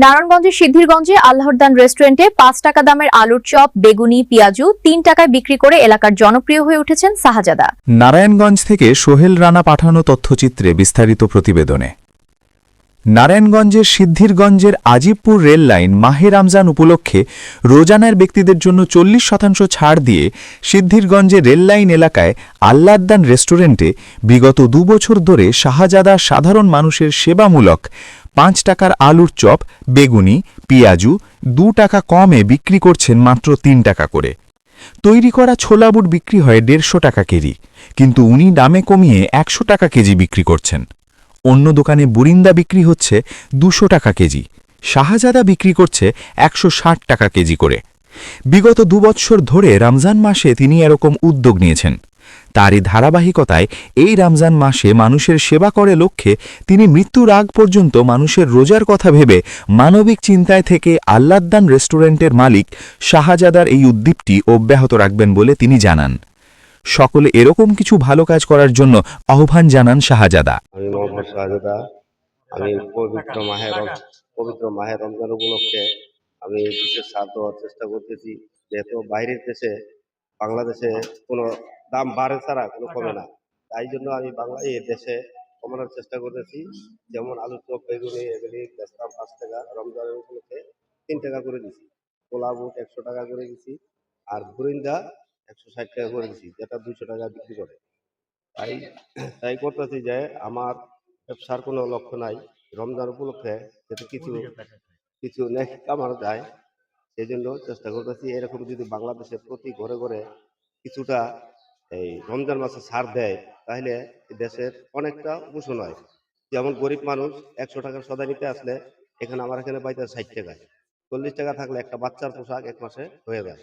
নারায়ণগঞ্জের সিদ্ধিরগঞ্জে আল্লাহর দান রেস্টুরেন্টে ৫ টাকা দামের আলুর চপ, বেগুনি, পেঁয়াজু ৩ টাকায় বিক্রি করে এলাকার জনপ্রিয় হয়ে উঠেছেন শাহজাদা। নারায়ণগঞ্জ থেকে সোহেল রানা পাঠানো তথ্যচিত্রে বিস্তারিত প্রতিবেদনে। নারায়ণগঞ্জের সিদ্ধিরগঞ্জের আজিবপুর রেল লাইন মাহে রমজান উপলক্ষে রোজানার ব্যক্তিদের জন্য ৪০% ছাড় দিয়ে সিদ্ধিরগঞ্জের রেললাইন এলাকায় আল্লাহদান রেস্টুরেন্টে বিগত ২ বছর ধরে শাহজাদা সাধারণ মানুষের সেবামূলক ৫ টাকার আলুর চপ, বেগুনি, পেঁয়াজু ২ টাকা কমে বিক্রি করছেন মাত্র ৩ টাকা করে। তৈরি করা ছোলা বুট বিক্রি হয় ১৫০ টাকা কেজি, কিন্তু উনি দামে কমিয়ে ১০০ টাকা কেজি বিক্রি করছেন। অন্য দোকানে বুরিন্দা বিক্রি হচ্ছে ২০০ টাকা কেজি, শাহজাদা বিক্রি করছে ১৬০ টাকা কেজি করে। বিগত ২ বৎসর ধরে রমজান মাসে তিনি এরকম উদ্যোগ নিয়েছেন। তারই ধারাবাহিকতায় এই রমজান মাসে মানুষের সেবা করে লক্ষ্যে তিনি মৃত্যুর আগ পর্যন্ত মানুষের রোজার কথা ভেবে মানবিক চিন্তায় থেকে আল্লাহদান রেস্টুরেন্টের মালিক শাহজাদার এই উদ্দীপটি অব্যাহত রাখবেন বলে তিনি জানান। সকলে এরকম কিছু ভালো কাজ করার জন্য আহ্বান জানান শাহজাদা। আমি মোহাম্মদ শাহজাদা। আমি পবিত্র মাহে রমজান উপলক্ষে আমি বিশেষ ছাড় দেওয়ার চেষ্টা করতেছি। যেহেতু বাইরের দেশে বাংলাদেশে কোনো দাম বাড়ে ছাড়া কোনো কমে না, তাই জন্য আমি এই দেশে কমানোর চেষ্টা করতেছি। যেমন আলু চপ, বেগুনি এগুলি বেচতাম ৫ টাকা, রমজানের উপলক্ষে ৩ টাকা করে দিছি। ছোলা বুট ১০০ টাকা করে দিছি, আর বুরিন্দা ১৬০ টাকা করে দিছি, যেটা ২০০ টাকা বিক্রি করে। তাই তাই করতেছি যে আমার ব্যবসার কোনো লক্ষ্য নাই, রমজান উপলক্ষে যাতে কিছু কিছু নেকি কামানো যায়, সেই জন্য চেষ্টা করতেছি। এরকম যদি বাংলাদেশে প্রতি ঘরে ঘরে কিছুটা এই রমজান মাসে ছাড় দেয়, তাহলে দেশের অনেকটা উপশম হয়। যেমন গরিব মানুষ ১০০ টাকার সদাই নিতে আসলে আমার এখানে পাইতে ৬০ টাকায়, ৪০ টাকা থাকলে একটা বাচ্চার পোশাক ১ মাসে হয়ে যায়।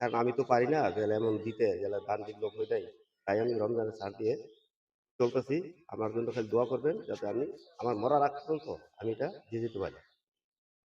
কারণ আমি তো পারি না গেলে এমন দিতে গেলে ধান দিন লোক হয়ে যায়। তাই আমি রমজানের ছাড় দিয়ে চলতেছি। আমার জন্য খালি দোয়া করবেন যাতে আমি আমার মরার আগ পর্যন্ত আমি এটা দিয়ে যেতে পারি।